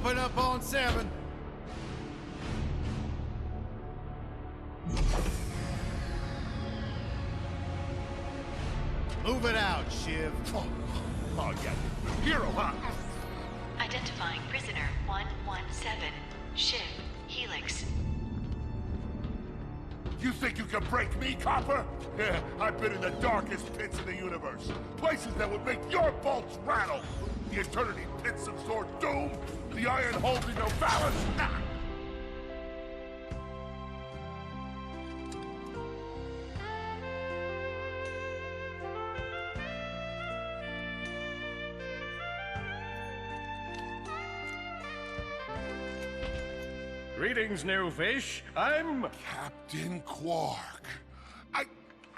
Open up on 7. Move it out, Shiv. Oh, yeah. Hero, huh? Identifying prisoner 117, Shiv, Helix. You think you can break me, Copper? Yeah, I've been in the darkest pits in the universe. Places that would make your bolts rattle. The eternity pits of Sword Doom. The iron holding no balance. Nah. Greetings, new fish. I'm... Captain Quark. I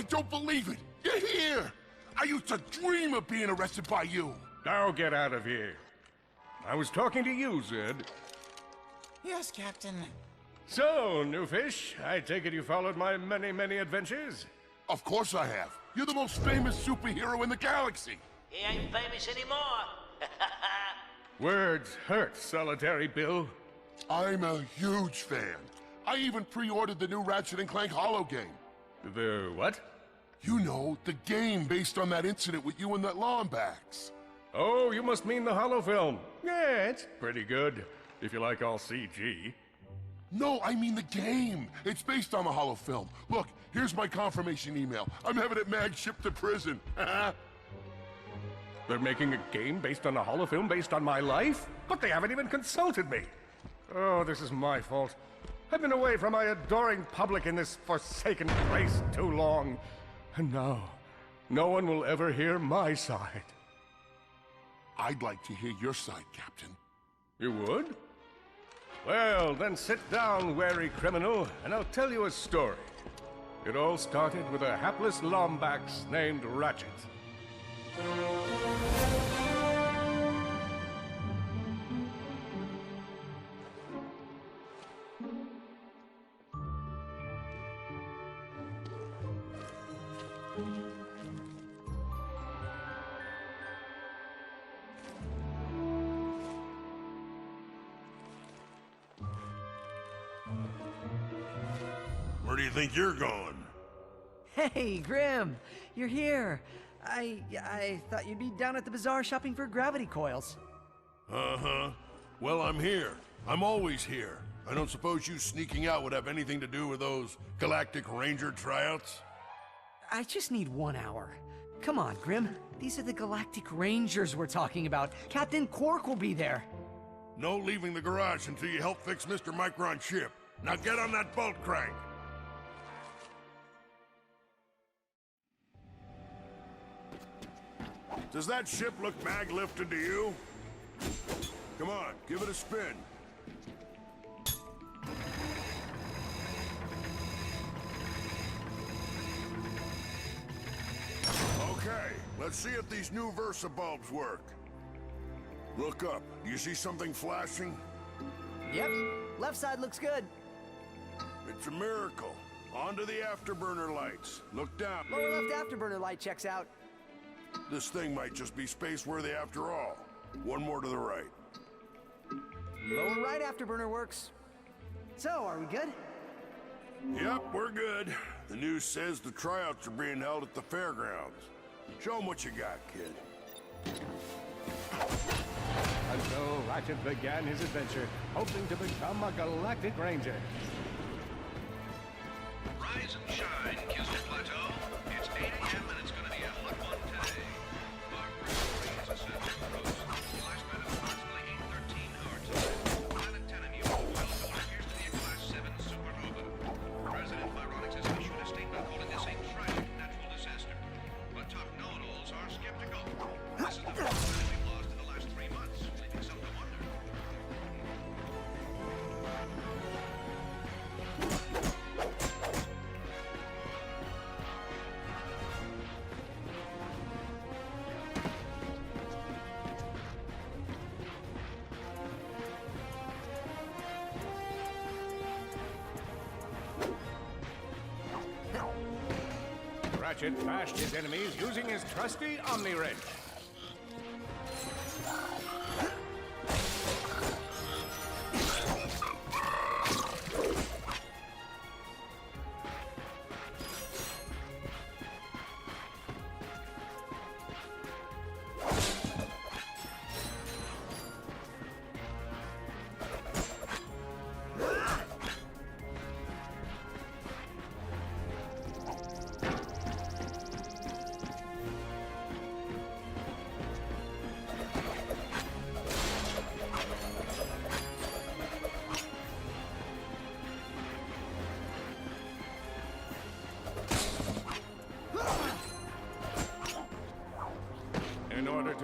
don't believe it. You're here. I used to dream of being arrested by you. Now get out of here. I was talking to you, Zed. Yes, Captain. So, new fish, I take it you followed my many, many adventures? Of course I have. You're the most famous superhero in the galaxy. He ain't famous anymore. Words hurt, Solitary Bill. I'm a huge fan. I even pre-ordered the new Ratchet and Clank holo game. The what? You know, the game based on that incident with you and that Lombax. Oh, you must mean the holo film. Yeah, it's pretty good, if you like all CG. No, I mean the game. It's based on the holo film. Look, here's my confirmation email. I'm having it mag shipped to prison. They're making a game based on a holo film based on my life? But they haven't even consulted me. Oh, this is my fault. I've been away from my adoring public in this forsaken place too long. And now, no one will ever hear my side. I'd like to hear your side, Captain. You would? Well, then sit down, wary criminal, and I'll tell you a story. It all started with a hapless Lombax named Ratchet. Where do you think you're going? Hey, Grim, you're here. I thought you'd be down at the bazaar shopping for gravity coils. Uh-huh. Well, I'm here. I'm always here. I don't suppose you sneaking out would have anything to do with those Galactic Ranger tryouts? I just need 1 hour. Come on, Grim. These are the Galactic Rangers we're talking about. Captain Quark will be there. No leaving the garage until you help fix Mr. Micron's ship. Now get on that bolt crank. Does that ship look mag-lifted to you? Come on, give it a spin. Okay, let's see if these new Versa bulbs work. Look up. Do you see something flashing? Yep, left side looks good. It's a miracle. Onto the afterburner lights. Look down. Lower left afterburner light checks out. This thing might just be space-worthy after all. One more to the right. Lower right afterburner works. So, are we good? Yep, we're good. The news says the tryouts are being held at the fairgrounds. Show them what you got, kid. And so Ratchet began his adventure, hoping to become a Galactic Ranger. Rise and shine, Kismet Plateau. It's 8 a.m. and it's going to be a hot one today. Our first story is a Saturn cruise. Flash span of approximately 8:13 our time. Planet Tenemu will what appears to be a Class 7 supernova. President Vironix has issued a statement calling this a tragic natural disaster. But top know-it-alls are skeptical. This is the first time we've lost in the last 3 months, leaving some to wonder. Ratchet bashed his enemies using his trusty Omni-Wrench.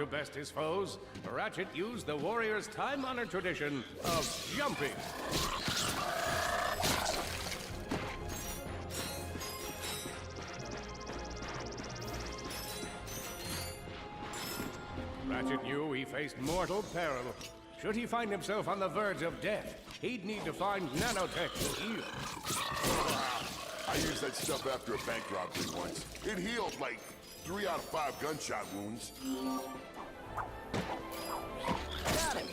to best his foes, Ratchet used the warrior's time-honored tradition of jumping. Ratchet knew he faced mortal peril. Should he find himself on the verge of death, he'd need to find nanotech to heal. I used that stuff after a bank robbery once. It healed like 3 out of 5 gunshot wounds. Got him!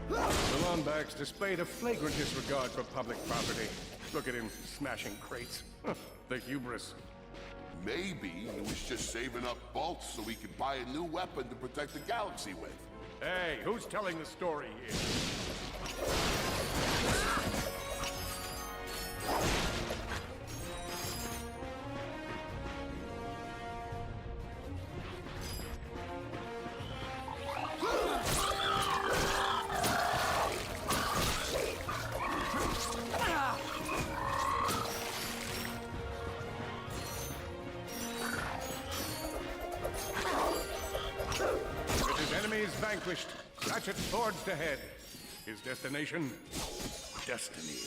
The Lombax displayed a flagrant disregard for public property. Look at him smashing crates. The hubris. Maybe he was just saving up bolts so he could buy a new weapon to protect the galaxy with. Hey, who's telling the story here? With his enemies vanquished, Ratchet forged ahead. His destination? Destiny.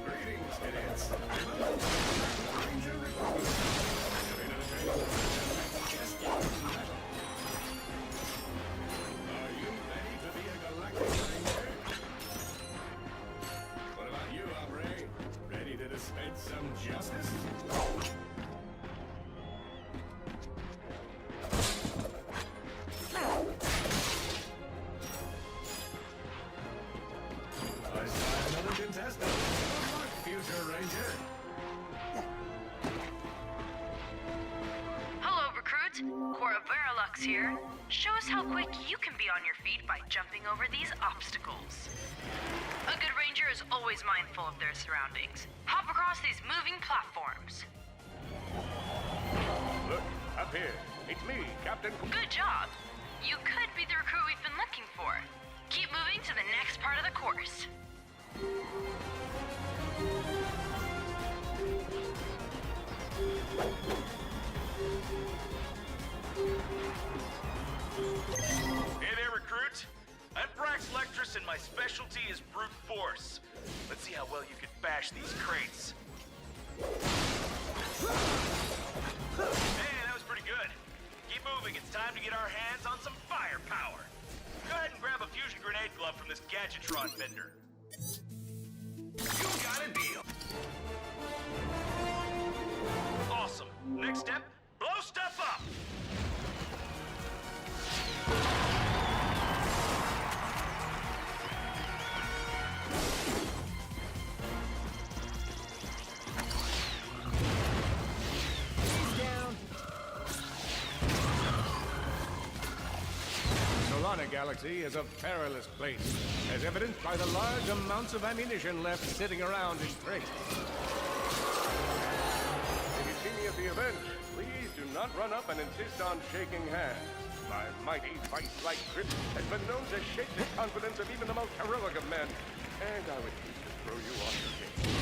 Greetings, idiots. Are you ready to be a galactic ranger? What about you, Aubrey? Ready to dispense some justice? I saw another contestant. Good luck, future ranger. Hello, recruit. Cora Verilux here. Show us how quick you can be on your feet by jumping over these obstacles. A good ranger is always mindful of their surroundings. Hop across these moving platforms. Look, up here. It's me, Captain. Good job. You could be the recruit we've been looking for. Keep moving to the next part of the course. Hey there, recruit. I'm Brax Lectrus, and my specialty is brute force. Let's see how well you can bash these crates. Hey, that was pretty good. Keep moving. It's time to get our hands on some firepower. Go ahead and grab a fusion grenade glove from this Gadgetron vendor. You got a deal. Awesome. Next step, blow stuff up. Solana Galaxy is a perilous place, as evidenced by the large amounts of ammunition left sitting around in crates. If you see me at the event, please do not run up and insist on shaking hands. My mighty vice-like grip has been known to shake the confidence of even the most heroic of men, and I would hate to throw you off your game.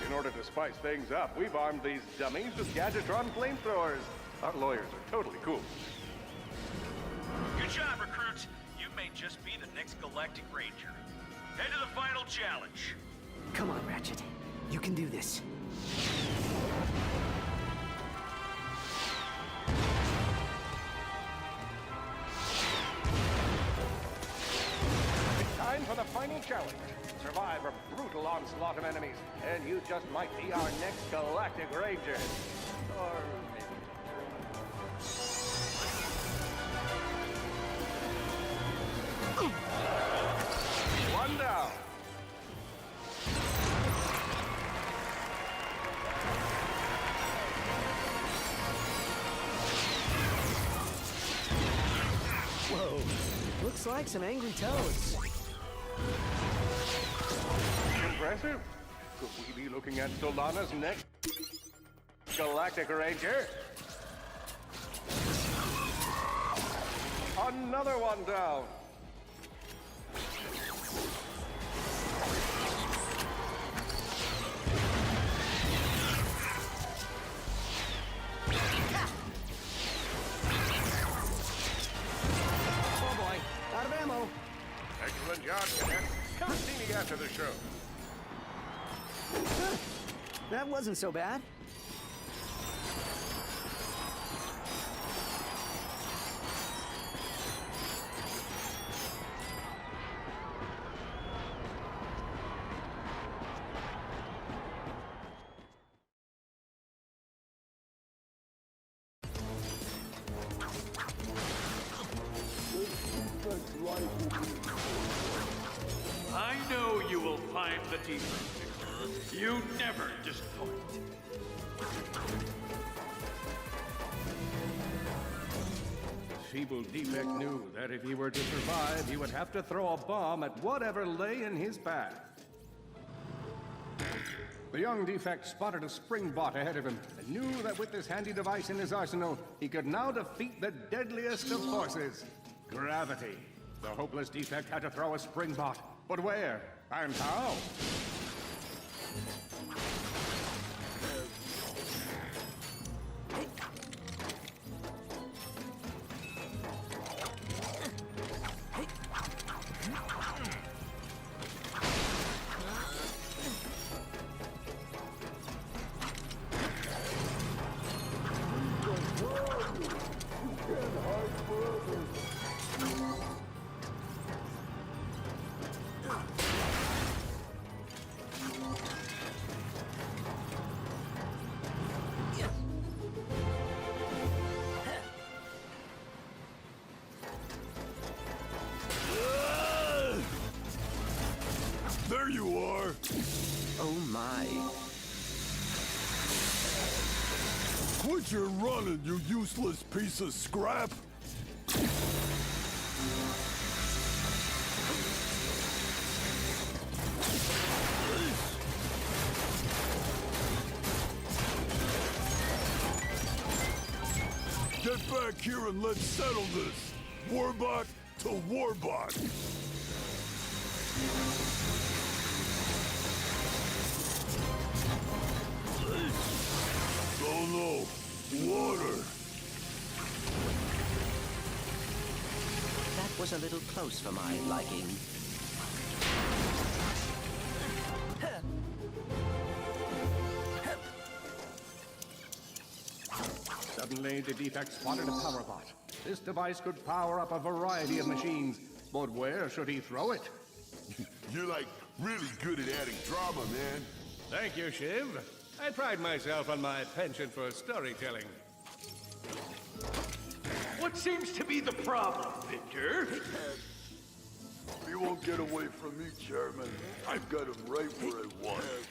In order to spice things up, we've armed these dummies with Gadgetron flamethrowers. Our lawyers are totally cool. Good job, recruit. You may just be the next Galactic Ranger. Head to the final challenge. Come on, Ratchet. You can do this. It's time for the final final challenge. Survive a brutal onslaught of enemies, and you just might be our next Galactic Ranger. Or maybe... One down. Whoa, looks like some angry toads. Impressive. Could we be looking at Solana's next Galactic Ranger? Another one down. Oh boy, out of ammo. Excellent job, Cadet. Come see me after the show. Huh, that wasn't so bad. I know you will find the defect, Victor. You never disappoint. Feeble Defect knew that if he were to survive, he would have to throw a bomb at whatever lay in his path. The young Defect spotted a spring bot ahead of him and knew that with this handy device in his arsenal, he could now defeat the deadliest of forces, gravity. The hopeless Defect had to throw a spring bot, but where and how? There you are! Oh my. Quit your running, you useless piece of scrap! Get back here and let's settle this! Warbot to Warbot! Oh no! Water! That was a little close for my liking. Suddenly, the Defect spotted a power bot. This device could power up a variety of machines, but where should he throw it? You're like really good at adding drama, man. Thank you, Shiv. I pride myself on my penchant for storytelling. What seems to be the problem, Victor? You won't get away from me, Chairman. I've got him right where I want him.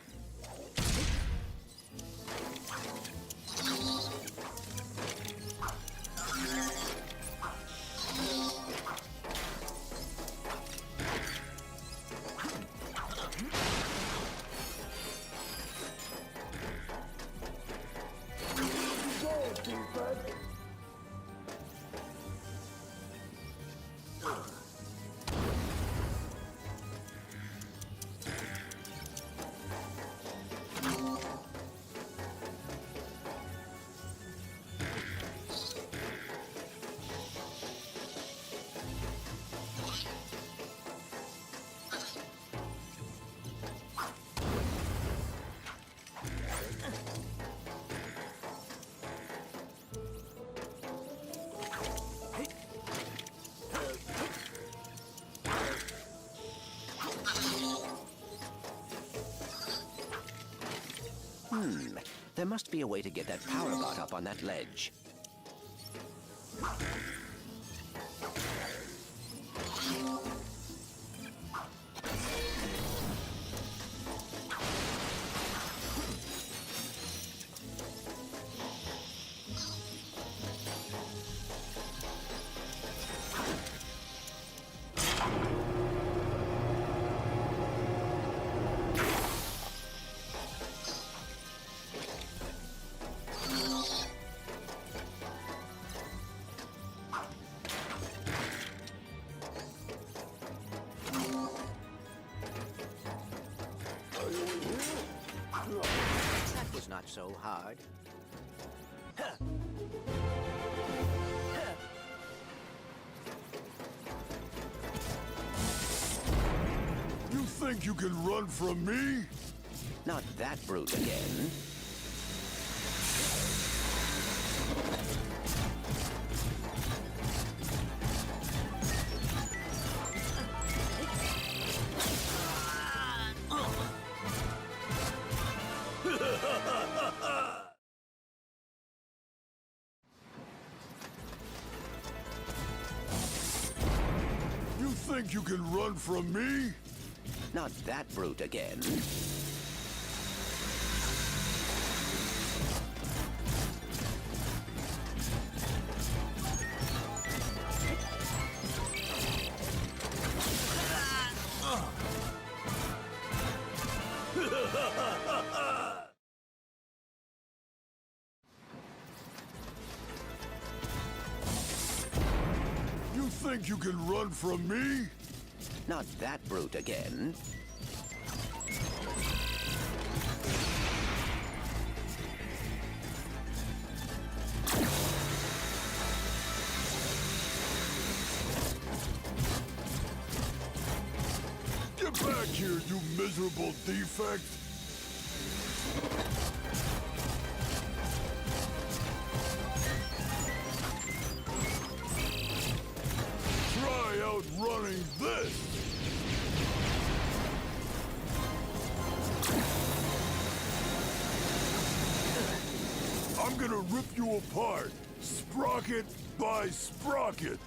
There must be a way to get that power bot up on that ledge. That was not so hard. You think you can run from me? Not that brute again. You think you can run from me? Not that brute again. You think you can run from me? Not that brute again. Get back here, you miserable defect! Try outrunning this! I'm gonna rip you apart, sprocket by sprocket!